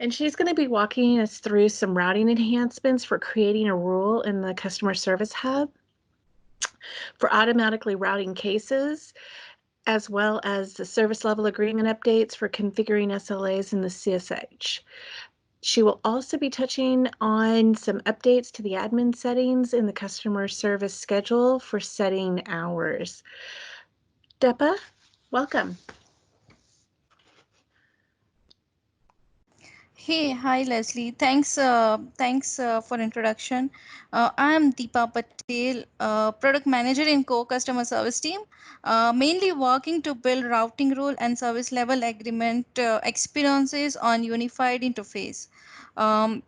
And she's going to be walking us through some routing enhancements for creating a rule in the customer service hub for automatically routing cases, as well as the service level agreement updates for configuring SLAs in the CSH. She will also be touching on some updates to the admin settings in the customer service schedule for setting hours. Depa, welcome. Hey, hi Leslie. Thanks for introduction. I am Deepa Patel, product manager in customer service team, mainly working to build routing rule and service level agreement experiences on unified interface. Um,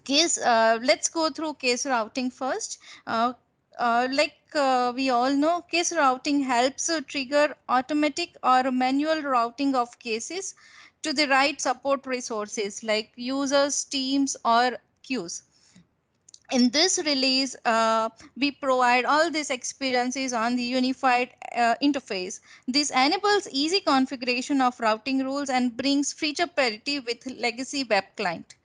let's go through case routing first. We all know, case routing helps trigger automatic or manual routing of cases to the right support resources like users, teams, or queues. In this release, we provide all these experiences on the unified interface. This enables easy configuration of routing rules and brings feature parity with legacy web client.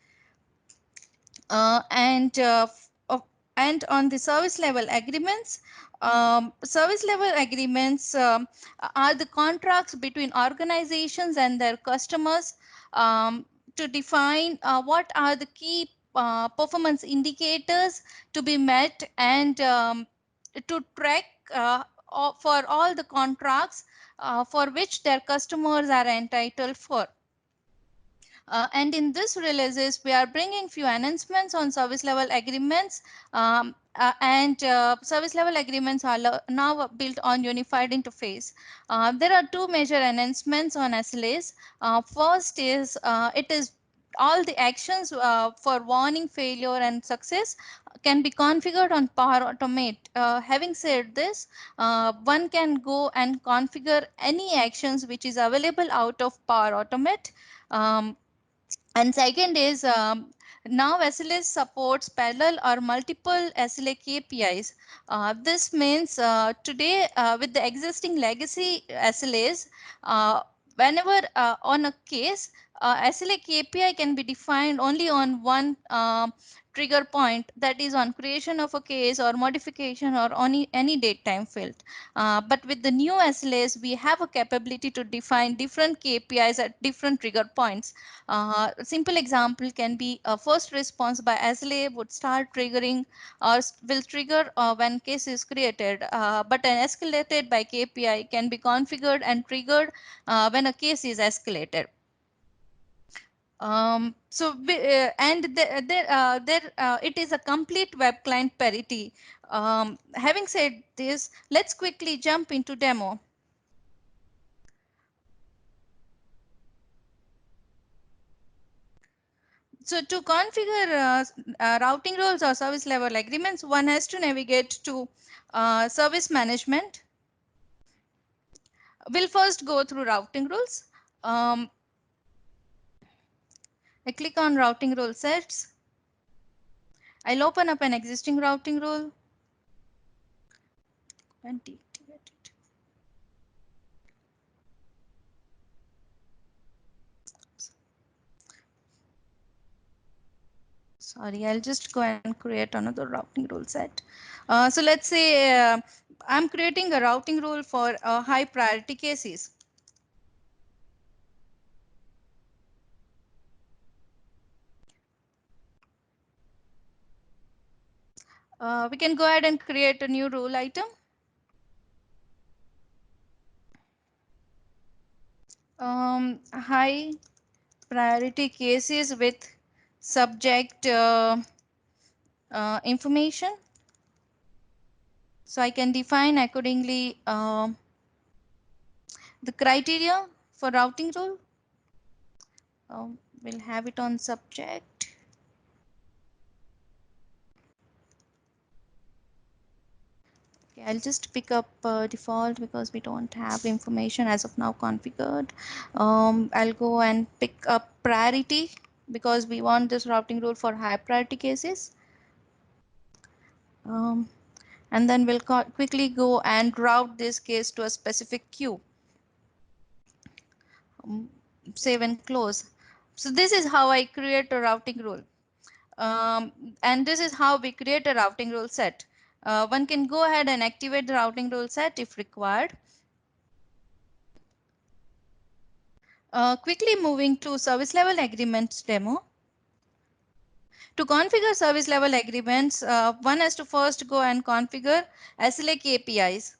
Uh, and uh, f- of- and on the service level agreements are the contracts between organizations and their customers, to define what are the key performance indicators to be met, and to track for all the contracts for which their customers are entitled for. And in this releases, we are bringing few announcements on service level agreements, and service level agreements are now built on unified interface. There are two major announcements on SLAs. First is it is all the actions for warning, failure, and success can be configured on Power Automate. Having said this, one can go and configure any actions which is available out of Power Automate. And second is, now SLA supports parallel or multiple SLA KPIs. This means today with the existing legacy SLAs, whenever on a case, SLA KPI can be defined only on one trigger point, that is on creation of a case or modification or any date time field. But with the new SLAs, we have a capability to define different KPIs at different trigger points. A simple example can be a first response by SLA would start triggering or will trigger when case is created, but an escalated by KPI can be configured and triggered when a case is escalated. It is a complete web client parity. Having said this, let's quickly jump into demo. So to configure routing rules or service level agreements, one has to navigate to service management. We'll first go through routing rules. I click on routing rule sets. I'll open up an existing routing rule and deactivate it. Sorry, I'll just go and create another routing rule set. So let's say I'm creating a routing rule for high priority cases. We can go ahead and create a new rule item. High priority cases with subject information. So I can define accordingly the criteria for routing rule. We'll have it on subject. Okay, I'll just pick up default because we don't have information as of now configured. I'll go and pick up priority because we want this routing rule for high priority cases. And then we'll quickly go and route this case to a specific queue. Save and close. So this is how I create a routing rule. And this is how we create a routing rule set. One can go ahead and activate the routing rule set if required. Quickly moving to service level agreements demo. To configure service level agreements, one has to first go and configure SLA KPIs.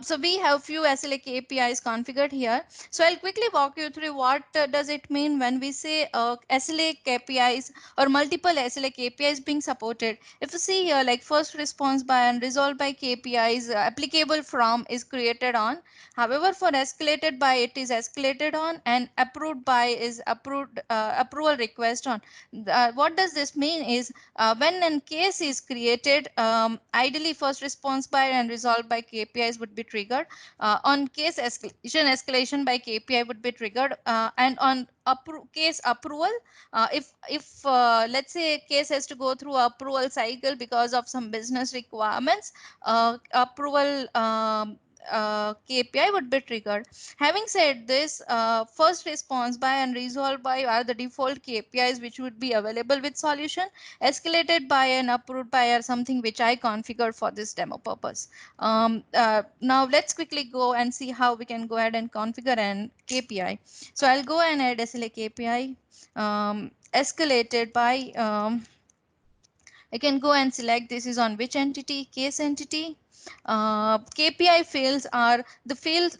So we have few SLA KPIs configured here. So I'll quickly walk you through what does it mean when we say SLA KPIs or multiple SLA KPIs being supported. If you see here, like first response by and resolved by KPIs applicable from is created on. However, for escalated by, it is escalated on, and approved by is approved approval request on. What does this mean is when a case is created, ideally first response by and resolved by KPIs would be triggered. On case escalation by KPI would be triggered, and on case approval, if let's say a case has to go through approval cycle because of some business requirements, approval KPI would be triggered. Having said this, first response by and resolved by are the default KPIs which would be available with solution. Escalated by and approved by are something which I configured for this demo purpose. Now let's quickly go and see how we can go ahead and configure an KPI. So I'll go and add SLA KPI escalated by. I can go and select this is on which entity, case entity. KPI fields are the field,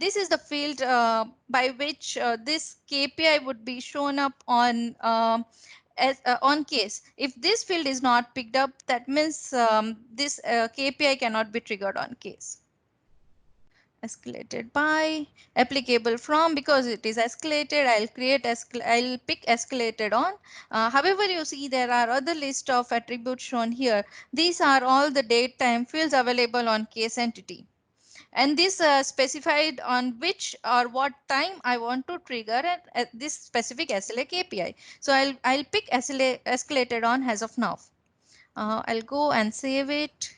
this is the field by which this KPI would be shown up on case. If this field is not picked up, that means this KPI cannot be triggered on case. Escalated by, applicable from, because it is escalated, I'll pick escalated on. However, you see there are other list of attributes shown here. These are all the date time fields available on case entity, and this specified on which or what time I want to trigger this specific SLA KPI. So I'll pick SLA escalated on as of now. I'll go and save it.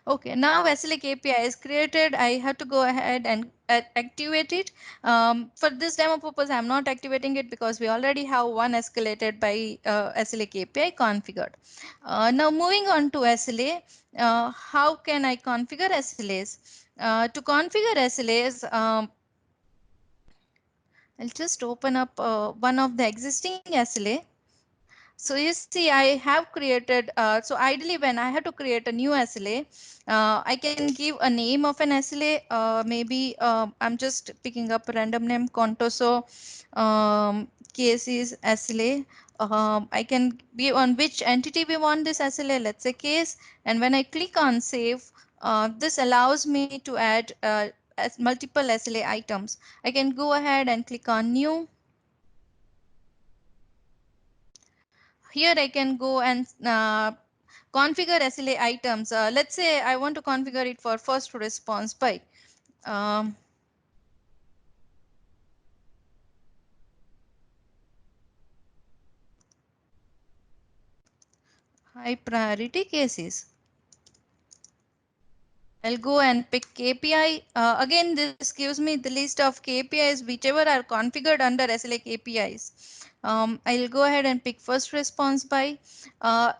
Okay, now SLA KPI is created. I have to go ahead and activate it. For this demo purpose, I'm not activating it because we already have one escalated by SLA KPI configured. Now moving on to SLA, how can I configure SLAs? To configure SLAs, I'll just open up one of the existing SLA. So you see, I have created, so ideally when I have to create a new SLA, I can give a name of an SLA. Maybe I'm just picking up a random name, Contoso cases SLA. I can be on which entity we want this SLA, let's say case. And when I click on save, this allows me to add multiple SLA items. I can go ahead and click on new. Here I can go and configure SLA items. Let's say I want to configure it for first response by. High priority cases. I'll go and pick KPI. Again, this gives me the list of KPIs whichever are configured under SLA KPIs. I'll go ahead and pick first response by.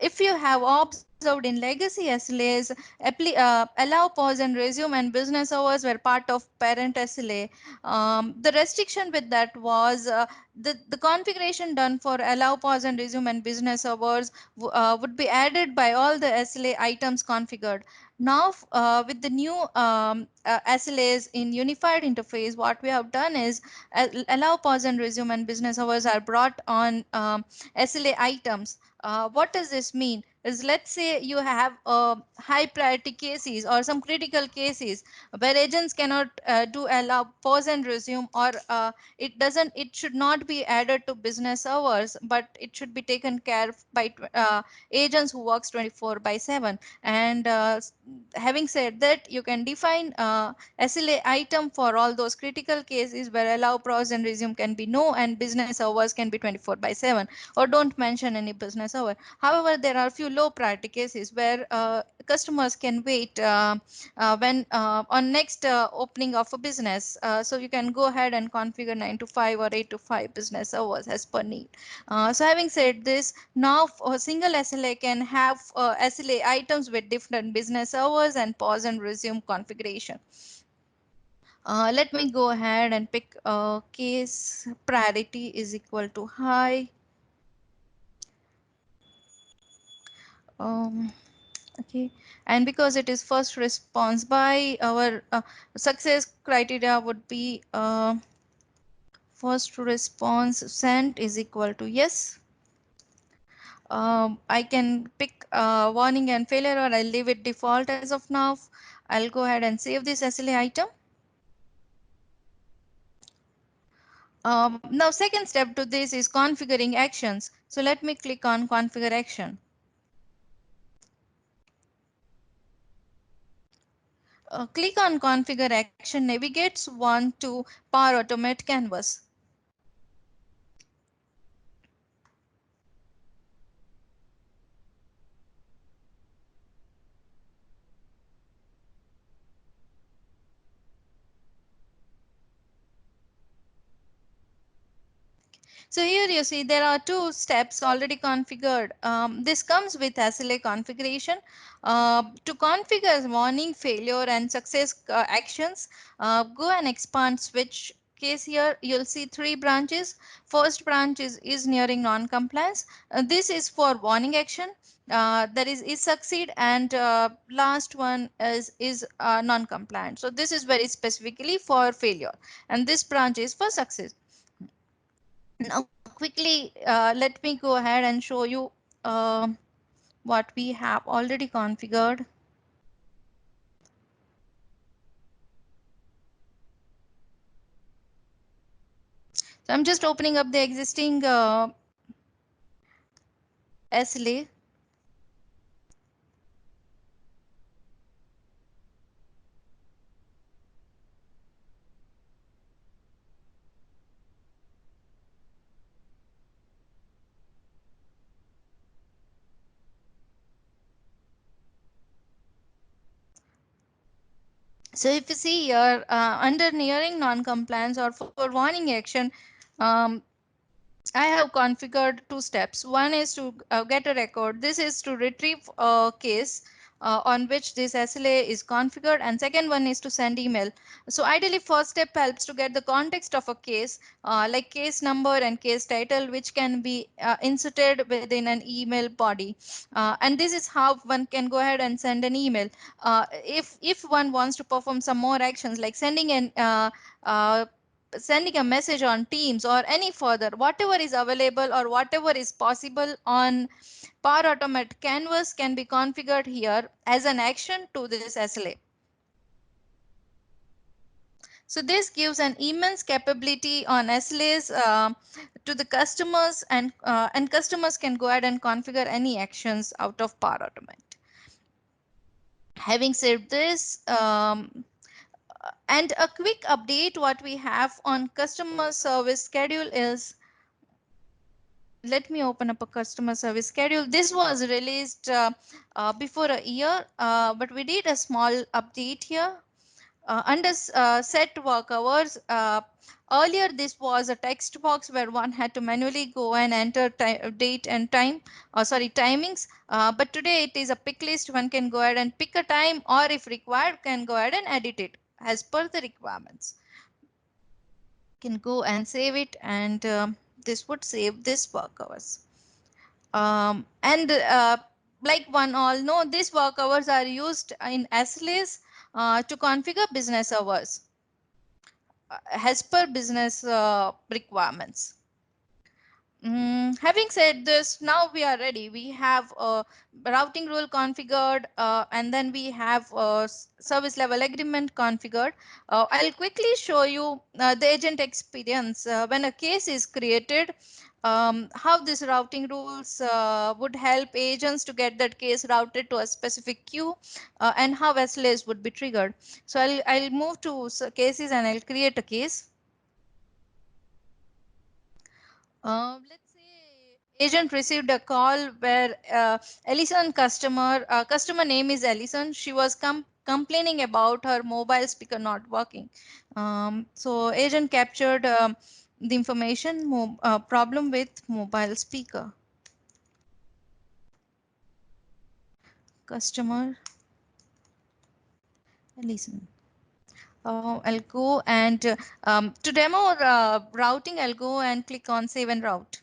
If you have observed in legacy SLAs, allow, pause, and resume and business hours were part of parent SLA. The restriction with that was the configuration done for allow, pause, and resume and business hours would be added by all the SLA items configured. Now, with the new SLAs in unified interface, what we have done is allow, pause, and resume and business hours are brought on SLA items. What does this mean? is, let's say you have high priority cases or some critical cases where agents cannot do allow pause and resume, or it should not be added to business hours, but it should be taken care of by agents who works 24 by 7. And having said that, you can define SLA item for all those critical cases where allow pause and resume can be no and business hours can be 24 by 7, or don't mention any business hour. However, there are few low priority cases where customers can wait when on next opening of a business. So you can go ahead and configure 9 to 5 or 8 to 5 business hours as per need. So having said this, now a single SLA can have SLA items with different business hours and pause and resume configuration. Let me go ahead and pick a case priority is equal to high. Um, okay, and because it is first response by our success criteria would be first response sent is equal to yes. I can pick warning and failure, or I'll leave it default as of now. I'll go ahead and save this SLA item. Now second step to this is configuring actions. So let me click on configure action. Click on configure action navigates one to Power Automate canvas. So here you see there are two steps already configured. This comes with SLA configuration. To configure warning, failure and success actions, go and expand switch case. Here you'll see three branches. First branch is nearing non-compliance. This is for warning action. That is succeed, and last one is non-compliant. So this is very specifically for failure, and this branch is for success. Now quickly let me go ahead and show you what we have already configured. So I'm just opening up the existing SLA. So if you see here under nearing non-compliance or for warning action, um, I have configured two steps. One is to get a record. This is to retrieve a case on which this SLA is configured, and second one is to send email. So ideally first step helps to get the context of a case like case number and case title, which can be inserted within an email body. And this is how one can go ahead and send an email. If one wants to perform some more actions like sending a message on Teams or any further, whatever is available or whatever is possible on Power Automate canvas can be configured here as an action to this SLA. So this gives an immense capability on SLAs to the customers, and customers can go ahead and configure any actions out of Power Automate. Having said this, and a quick update what we have on customer service schedule is, let me open up a customer service schedule. This was released before a year, but we did a small update here. Under set work hours, earlier this was a text box where one had to manually go and enter date and time, sorry, timings. But today it is a pick list. One can go ahead and pick a time, or if required can go ahead and edit it as per the requirements. Can go and save it, and this would save this work hours. And like one all know, these work hours are used in SLAs to configure business hours as per business requirements. Having said this, now we are ready. We have a routing rule configured, and then we have a service level agreement configured. I'll quickly show you the agent experience when a case is created. How these routing rules would help agents to get that case routed to a specific queue, and how SLAs would be triggered. So I'll move to cases and I'll create a case. Let's say agent received a call where Ellison customer name is Ellison. She was complaining about her mobile speaker not working. So agent captured the information problem with mobile speaker. Customer Ellison. I'll go and to demo routing, I'll go and click on save and route.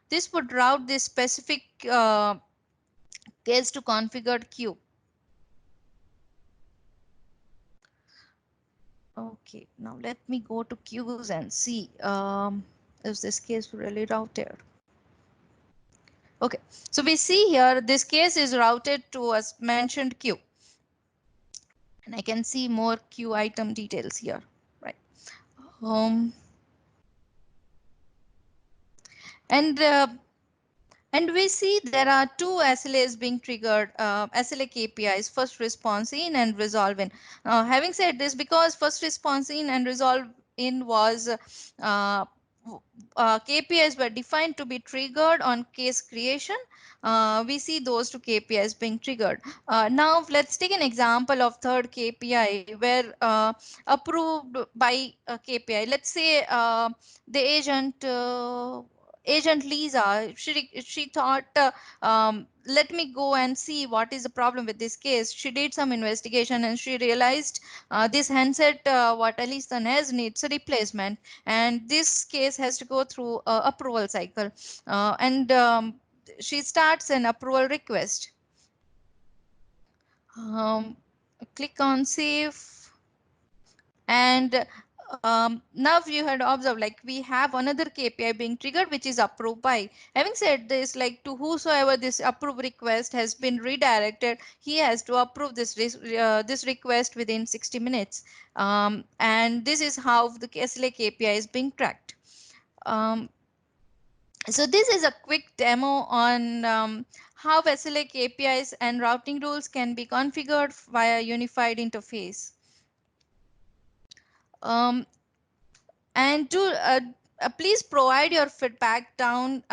This would route this specific case to configured queue. Okay, now let me go to queues and see is this case really routed. Okay, so we see here this case is routed to a mentioned queue. And I can see more queue item details here, right? And we see there are two SLAs being triggered, SLA KPIs, first response in and resolve in. Having said this, because first response in and resolve in was KPIs were defined to be triggered on case creation, we see those two KPIs being triggered. Now let's take an example of third KPI where approved by a KPI. Let's say the agent Lisa, she thought, let me go and see what is the problem with this case. She did some investigation and she realized this handset, what Ellison has, needs a replacement, and this case has to go through a approval cycle, and she starts an approval request. Click on save, and now you had observed like we have another KPI being triggered, which is approved by. Having said this, like to whosoever this approve request has been redirected, he has to approve this request within 60 minutes. And this is how the SLA KPI is being tracked. So this is a quick demo on how SLA KPIs and routing rules can be configured via unified interface. And please provide your feedback down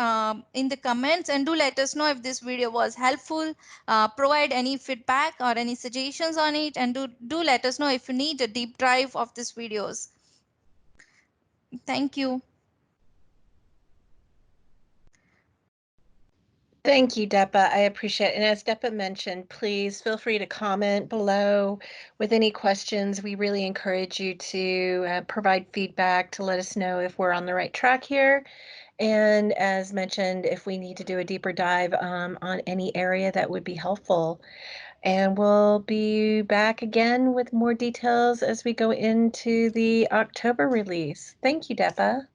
in the comments, and do let us know if this video was helpful. Provide any feedback or any suggestions on it, and do let us know if you need a deep dive of these videos. Thank you. Thank you, Depa. I appreciate it. And as Depa mentioned, please feel free to comment below with any questions. We really encourage you to provide feedback to let us know if we're on the right track here. And as mentioned, if we need to do a deeper dive on any area that would be helpful. And we'll be back again with more details as we go into the October release. Thank you, Depa.